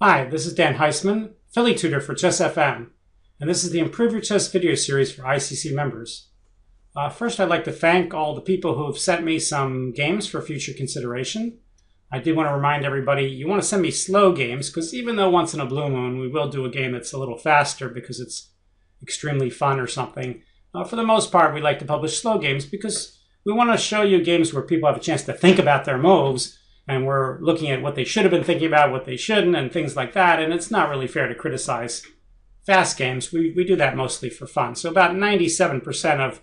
Hi, this is Dan Heisman, Philly tutor for Chess FM, and this is the Improve Your Chess video series for ICC members. First, I'd like to thank all the people who have sent me some games for future consideration. I did want to remind everybody, you want to send me slow games, because even though once in a blue moon we will do a game that's a little faster because it's extremely fun or something, for the most part we like to publish slow games because we want to show you games where people have a chance to think about their moves, and we're looking at what they should have been thinking about, what they shouldn't, and things like that. And it's not really fair to criticize fast games. We do that mostly for fun. So about 97% of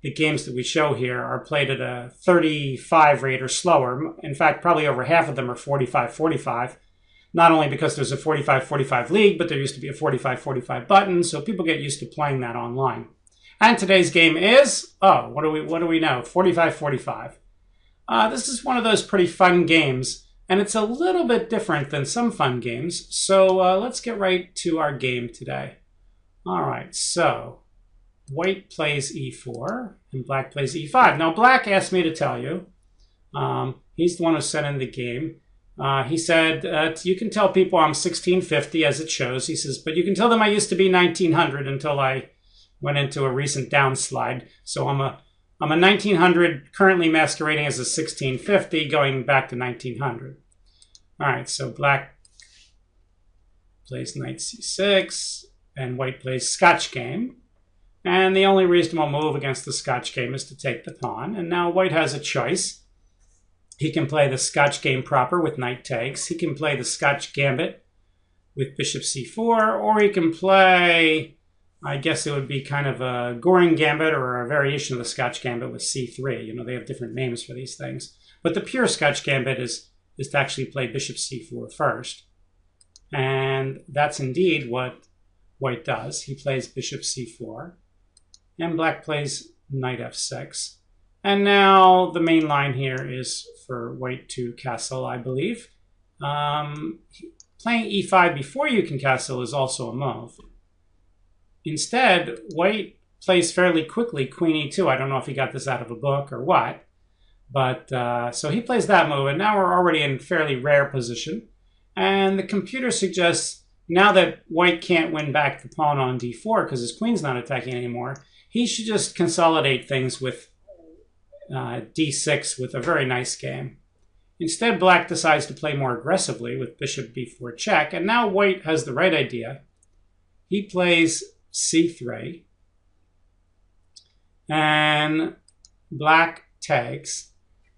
the games that we show here are played at a 35 rate or slower. In fact, probably over half of them are 45-45. Not only because there's a 45-45 league, but there used to be a 45-45 button, so people get used to playing that online. And today's game is, what do we know? 45-45. This is one of those pretty fun games, and it's a little bit different than some fun games. So let's get right to our game today. All right, so white plays e4 and black plays e5. Now black asked me to tell you, he's the one who sent in the game. He said, you can tell people I'm 1650 as it shows. He says, but you can tell them I used to be 1900 until I went into a recent downslide. So I'm a 1900 currently masquerading as a 1650 going back to 1900. All right, so black plays knight c6 and white plays Scotch game. And the only reasonable move against the Scotch game is to take the pawn. And now white has a choice. He can play the Scotch game proper with knight takes. He can play the Scotch gambit with bishop c4, or he can play, I guess it would be kind of a Goring gambit or a variation of the Scotch gambit with c3. You know, they have different names for these things. But the pure Scotch gambit is to actually play bishop c4 first. And that's indeed what white does. He plays bishop c4. And black plays knight f6. And now the main line here is for white to castle, I believe. Playing e5 before you can castle is also a move. Instead, white plays fairly quickly queen e2. I don't know if he got this out of a book or what. But so he plays that move, and now we're already in fairly rare position. And the computer suggests now that white can't win back the pawn on d4 because his queen's not attacking anymore, he should just consolidate things with d6 with a very nice game. Instead, black decides to play more aggressively with bishop b4 check, and now white has the right idea. He plays c3, and black takes.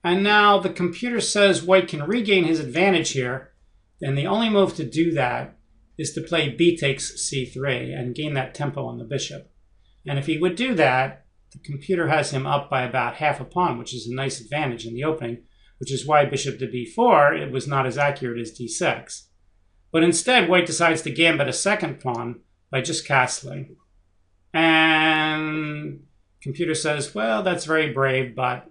And now the computer says white can regain his advantage here, and the only move to do that is to play b takes c3 and gain that tempo on the bishop. And if he would do that, the computer has him up by about half a pawn, which is a nice advantage in the opening, which is why bishop to b4, it was not as accurate as d6. But instead, white decides to gambit a second pawn by just castling. And computer says, well, that's very brave, but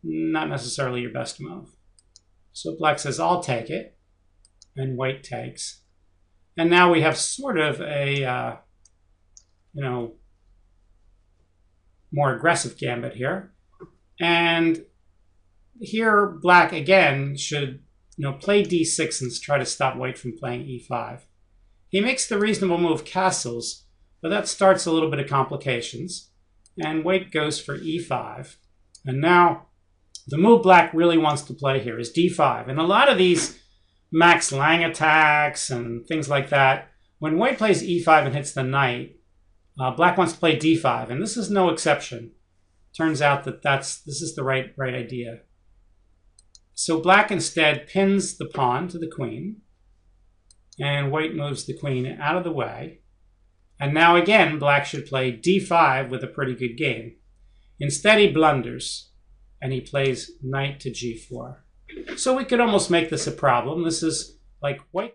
not necessarily your best move. So black says, I'll take it, and white takes. And now we have sort of a, more aggressive gambit here. And here, black again should, play d6 and try to stop white from playing e5. He makes the reasonable move castles, but that starts a little bit of complications. And white goes for e5. And now the move black really wants to play here is d5. And a lot of these Max Lang attacks and things like that, when white plays e5 and hits the knight, black wants to play d5, and this is no exception. Turns out that this is the right idea. So black instead pins the pawn to the queen, and white moves the queen out of the way. And now again, black should play d5 with a pretty good game. Instead, he blunders, and he plays knight to g4. So we could almost make this a problem. This is like white